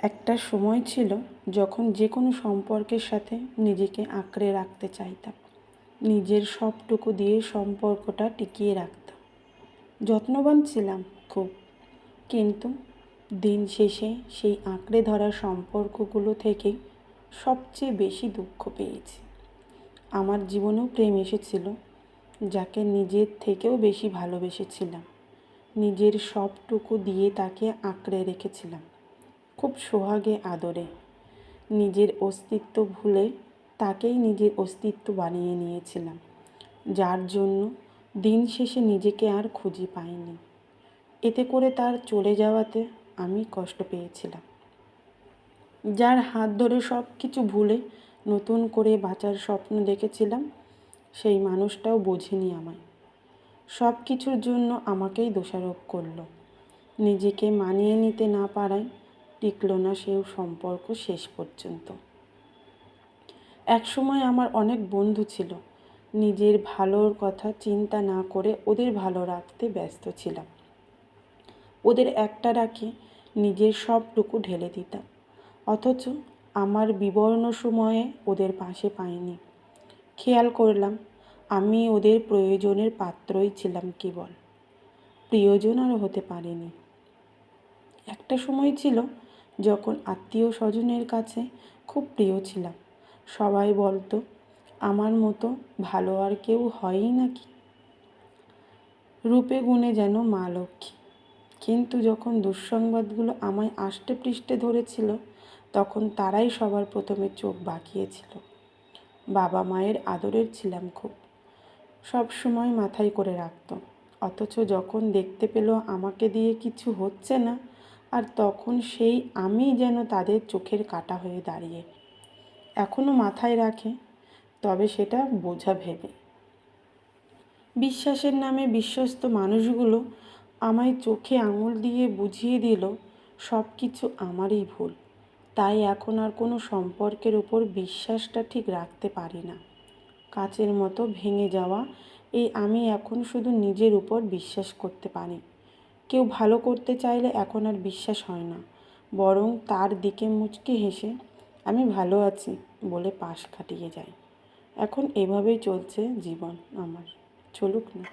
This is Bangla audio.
একটা সময় ছিল যখন যে কোনো সম্পর্কের সাথে নিজেকে আঁকড়ে রাখতে চাইতাম। নিজের সবটুকু দিয়ে সম্পর্কটা টিকিয়ে রাখতাম। যত্নবান ছিলাম খুব, কিন্তু দিন শেষে সেই আঁকড়ে ধরা সম্পর্কগুলো থেকে সবচেয়ে বেশি দুঃখ পেয়েছি। আমার জীবনেও প্রেম এসেছিল, যাকে নিজের থেকেও বেশি ভালোবেসেছিলাম। নিজের সবটুকু দিয়ে তাকে আঁকড়ে রেখেছিলাম, খুব সোহাগে আদরে। নিজের অস্তিত্ব ভুলে তাকেই নিজের অস্তিত্ব বানিয়ে নিয়েছিলাম, যার জন্য দিন শেষে নিজেকে আর খুঁজে পাইনি। এতে করে তার চলে যাওয়াতে আমি কষ্ট পেয়েছিলাম। যার হাত ধরে সব কিছু ভুলে নতুন করে বাঁচার স্বপ্ন দেখেছিলাম, সেই মানুষটাও বোঝেনি আমায়। সব কিছুর জন্য আমাকেই দোষারোপ করলো। নিজেকে মানিয়ে নিতে না পারায় টিকল না সেও সম্পর্ক শেষ পর্যন্ত। একসময় আমার অনেক বন্ধু ছিল, নিজের ভালোর কথা চিন্তা না করে ওদের ভালো রাখতে ব্যস্ত ছিলাম। ওদের একটা ডাকে নিজের সবটুকু ঢেলে দিতাম, অথচ আমার বিবর্ণ সময়ে ওদের পাশে পাইনি। খেয়াল করলাম আমি ওদের প্রয়োজনের পাত্রই ছিলাম কেবল, প্রিয়জন আর হতে পারিনি। একটা সময় ছিল যখন আত্মীয় স্বজনের কাছে খুব প্রিয় ছিলাম। সবাই বলতো আমার মতো ভালো আর কেউ হয়ই নাকি। রূপে গুণে যেন মা লক্ষ্মী। কিন্তু যখন দুঃসংবাদগুলো আমায় আষ্টে পৃষ্ঠে ধরেছিল, তখন তারাই সবার প্রথমে চোখ বাঁকিয়েছিল। বাবা মায়ের আদরের ছিলাম খুব, সব সময় মাথায় করে রাখত। অথচ যখন দেখতে পেল আমাকে দিয়ে কিছু হচ্ছে না, আর তখন সেই আমি যেন তাদের চোখের কাঁটা হয়ে দাঁড়িয়ে। এখনও মাথায় রাখে, তবে সেটা বোঝা ভেবে। বিশ্বাসের নামে বিশ্বস্ত মানুষগুলো আমায় চোখে আঙুল দিয়ে বুঝিয়ে দিল সব কিছু আমারই ভুল। তাই এখন আর কোনো সম্পর্কের ওপর বিশ্বাসটা ঠিক রাখতে পারি না। কাচের মতো ভেঙে যাওয়া এই আমি এখন শুধু নিজের উপর বিশ্বাস করতে পারি। কেউ ভালো করতে চাইলে এখন আর বিশ্বাস হয় না, বরং তার দিকে মুচকি হেসে আমি ভালো আছি বলে পাশ কাটিয়ে যাই। এখন এভাবেই চলছে জীবন আমার, চলুক না।